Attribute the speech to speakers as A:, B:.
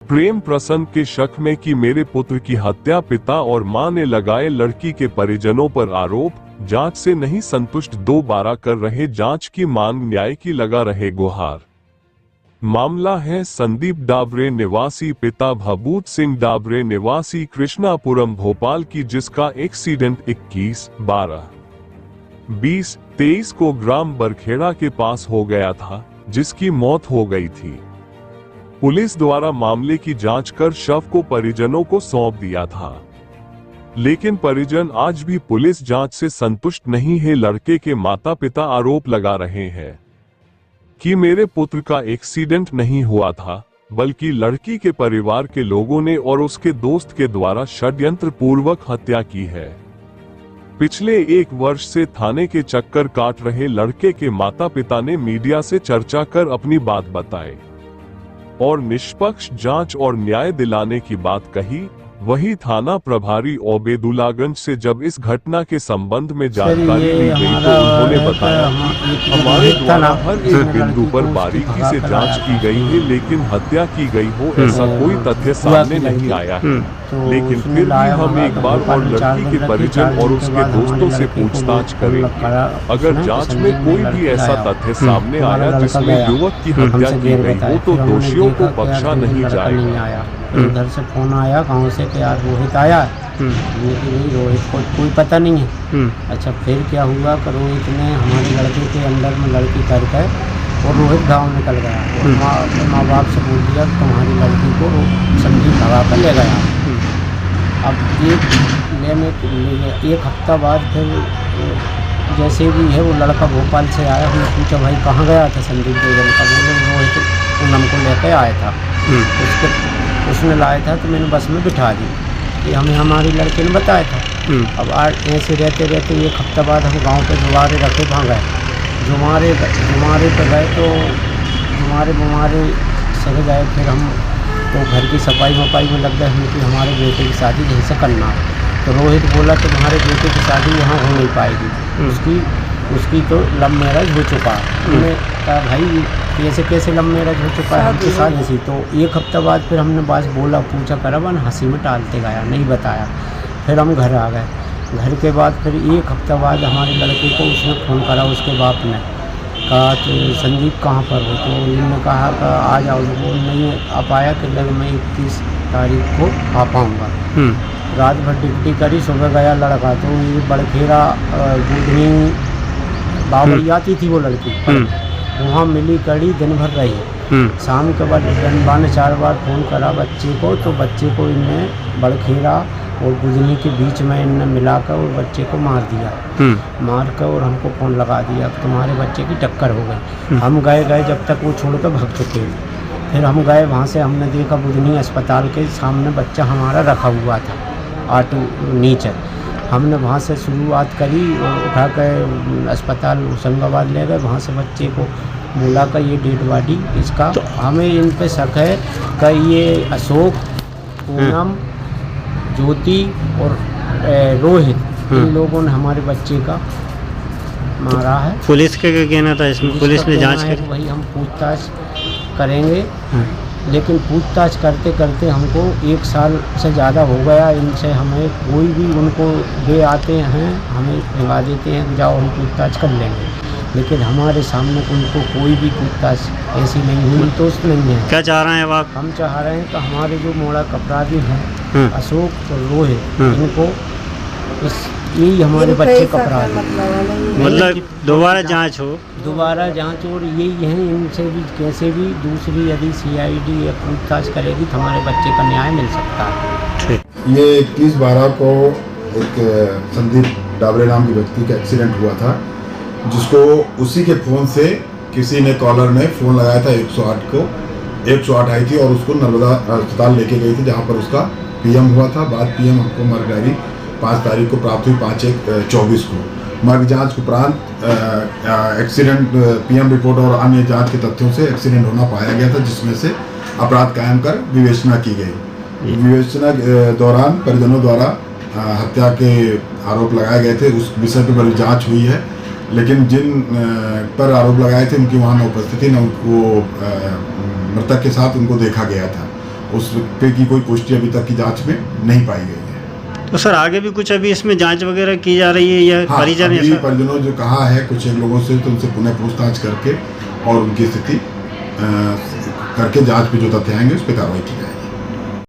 A: प्रेम प्रसन्न के शक में कि मेरे पुत्र की हत्या पिता और मां ने लगाए, लड़की के परिजनों पर आरोप। जांच से नहीं संतुष्ट, दोबारा कर रहे जांच की मांग, न्याय की लगा रहे गुहार। मामला है संदीप डाबरे निवासी पिता भभूत सिंह डाबरे निवासी कृष्णापुरम भोपाल की, जिसका एक्सीडेंट 21/12/2023 को ग्राम बरखेड़ा के पास हो गया था, जिसकी मौत हो गई थी। पुलिस द्वारा मामले की जांच कर शव को परिजनों को सौंप दिया था, लेकिन परिजन आज भी पुलिस जांच से संतुष्ट नहीं है। लड़के के माता पिता आरोप लगा रहे हैं कि मेरे पुत्र का एक्सीडेंट नहीं हुआ था, बल्कि लड़की के परिवार के लोगों ने और उसके दोस्त के द्वारा षड्यंत्र पूर्वक हत्या की है। पिछले 1 वर्ष से थाने के चक्कर काट रहे लड़के के माता पिता ने मीडिया से चर्चा कर अपनी बात बताई और निष्पक्ष जांच और न्याय दिलाने की बात कही। वही थाना प्रभारी ओबेदुल्लागंज से जब इस घटना के संबंध में जानकारी ली गई तो उन्होंने बताया, हमारे द्वारा हर एक बिंदु पर बारीकी से जांच की गई है, लेकिन हत्या की गई हो ऐसा कोई तथ्य सामने नहीं आया है। लेकिन फिर भी हम एक बार और लड़की के परिजन और उसके दोस्तों से पूछताछ करेंगे। अगर जांच में कोई भी ऐसा तथ्य सामने आया जिसमें युवक की हत्या की गई हो तो दोषियों को बख्शा नहीं जाएगा।
B: उधर से फोन आया गांव से कि यार रोहित आया, लेकिन रोहित को कोई पता नहीं है। अच्छा फिर क्या हुआ कि रोहित ने हमारे लड़के के अंदर में लड़की करके और रोहित गांव निकल गया और माँ बाप से बोल दिया तुम्हारी लड़की को संदीप भगा कर ले गया। अब एक हफ्ता बाद फिर जैसे भी है वो लड़का भोपाल से आया, हमने पूछा भाई कहाँ गया था संदीप देवगन का, बोले रोहित पूनम को लेकर आया था, उसने लाया था तो मैंने बस में बिठा दी, ये हमें हमारी लड़के ने बताया था। अब आज ऐसे रहते रहते 1 हफ्ता बाद हम गांव पे जुमारे रखे वहाँ गए, जुमारे पे गए तो जुमारे सह गए। फिर हम तो घर की सफाई वफाई में लग गए हम कि हमारे बेटे की शादी यहीं से करना है। तो रोहित बोला तुम्हारे बेटे की शादी यहाँ हो नहीं पाएगी, उसकी तो लव मैरिज हो चुका है। मैंने कहा भाई कैसे लव मैरिज हो चुका है, हमके साथ ऐसी। तो 1 हफ्ता बाद फिर हमने बात बोला पूछा करा बन हंसी में टालते गया, नहीं बताया। फिर हम घर आ गए, घर के बाद फिर 1 हफ्ता बाद हमारे लड़के को उसने फ़ोन करा, उसके बाप ने कहा कि संदीप कहाँ पर हो, तो उन्होंने कहा कि आ जाओ, वो नहीं आ पाया कि लग मैं 21 तारीख को आ पाऊँगा। रात भर ड्यूटी करी, सुबह गया लड़का, तो ये बड़खेरा गुदनी बाबरी आती थी वो लड़की, वहाँ मिली कड़ी, दिन भर रही। शाम के बाद डंडा ने 4 बार फ़ोन करा बच्चे को, तो बच्चे को इनने बड़खेरा और गुदनी के बीच में इनने मिलाकर और बच्चे को मार दिया, मार कर और हमको फ़ोन लगा दिया तुम्हारे बच्चे की टक्कर हो गई। हम गए जब तक वो छोड़ कर भाग चुके थे। फिर हम गए वहाँ से, हमने देखा बुधनी अस्पताल के सामने बच्चा हमारा रखा हुआ था ऑटो नीचे। हमने वहाँ से शुरुआत करी और उठा कर अस्पताल होशंगाबाद ले गए, वहाँ से बच्चे को बोला का ये डेड बॉडी इसका, तो हमें इन पे शक है कि ये अशोक, पूनम, ज्योति और रोहित, इन लोगों ने हमारे बच्चे का मारा है।
C: पुलिस का क्या कहना था इसमें? पुलिस ने जांच करी,
B: वही हम पूछताछ करेंगे, लेकिन पूछताछ करते करते हमको 1 साल से ज़्यादा हो गया इनसे। हमें कोई भी उनको दे आते हैं, हमें लगा देते हैं कि जाओ हम पूछताछ कर लेंगे, लेकिन हमारे सामने उनको कोई भी पूछताछ ऐसी नहीं हुई, तो नहीं है।
C: क्या चाह रहे हैं अब आप?
B: हम चाह रहे हैं कि हमारे जो मोड़ा अपराधी हैं अशोक और रोहित, इनको यही हमारे बच्चे का अपराध
C: मतलब दोबारा जांच हो,
B: दोबारा जांच, और यही है इनसे भी कैसे भी दूसरी यदि CID या पूछताछ करेगी तो हमारे बच्चे का न्याय मिल सकता है।
D: ये 21/12 को एक संदीप डाबरे नाम के व्यक्ति का एक्सीडेंट हुआ था, जिसको उसी के फ़ोन से किसी ने कॉलर ने फ़ोन लगाया था 108 को। 108 आई थी और उसको नर्मदा अस्पताल लेके गई थी, जहाँ पर उसका PM हुआ था। बाद PM हमको मर्ग डायरी 5 तारीख को प्राप्त हुई, 5/1/24 को। मर्ग जांच के उपरांत एक्सीडेंट PM रिपोर्ट और अन्य जांच के तथ्यों से एक्सीडेंट होना पाया गया था, जिसमें से अपराध कायम कर विवेचना की गई। विवेचना दौरान परिजनों द्वारा हत्या के आरोप लगाए गए थे, उस विषय पर बड़ी जाँच हुई है, लेकिन जिन पर आरोप लगाए थे उनकी वहाँ न उपस्थिति, न उनको मृतक के साथ उनको देखा गया था। उस पे की कोई पुष्टि अभी तक की जांच में नहीं पाई गई है।
C: तो सर आगे भी कुछ अभी इसमें जांच वगैरह की जा रही है या
D: हाँ,
C: परिजन
D: अभी
C: ऐसा?
D: परिजनों जो कहा है कुछ एक लोगों से, तो उनसे पुनः पूछताछ करके और उनकी स्थिति करके जांच पे जो तथ्य आएंगे उस पर कार्रवाई की जाएगी।